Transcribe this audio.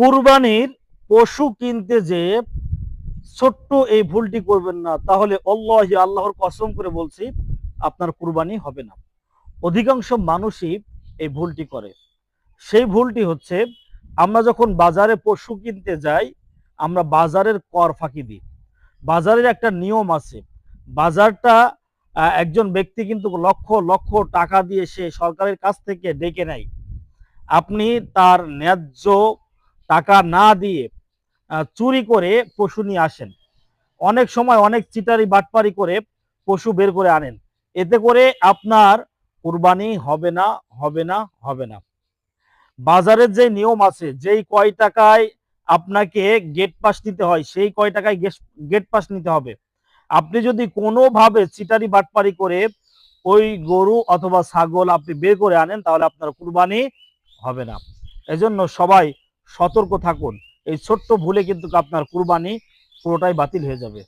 কুরবানির পশু কিনতে যে ছোট্ট এই ভুলটি করবেন না, তাহলে আল্লাহর কসম করে বলছি আপনার কুরবানি হবে না। অধিকাংশ মানুষই এই ভুলটি করে। সেই ভুলটি হচ্ছে, আমরা যখন বাজারে পশু কিনতে যাই, আমরা বাজারের কর ফাঁকি দিই। বাজারের একটা নিয়ম আছে। বাজারটা একজন ব্যক্তি কিন্তু লক্ষ লক্ষ টাকা দিয়ে সে সরকারের কাছ থেকে ডেকে নেয়। আপনি তার ন্যায্য টাকা না দিয়ে চুরি করে পশু নিয়ে আসেন। অনেক সময় অনেক চিটারি বাটপারি করে পশু বের করে আনেন। এতে করে আপনার কুরবানি হবে না, হবে না, হবে না। বাজারের যে নিয়ম আছে, যেই কয় টাকায় আপনাকে গেট পাস নিতে হয়, সেই কয় টাকায় গেট পাস নিতে হবে। আপনি যদি কোনোভাবে চিটারি বাটপারি করে ওই গরু অথবা ছাগল আপনি বের করে আনেন, তাহলে আপনার কুরবানি হবে না। এজন্য সবাই সতর্ক থাকুন। এই ছোট্ট ভুলে কিন্তু আপনার কুরবানি পুরোটাই বাতিল হয়ে যাবে।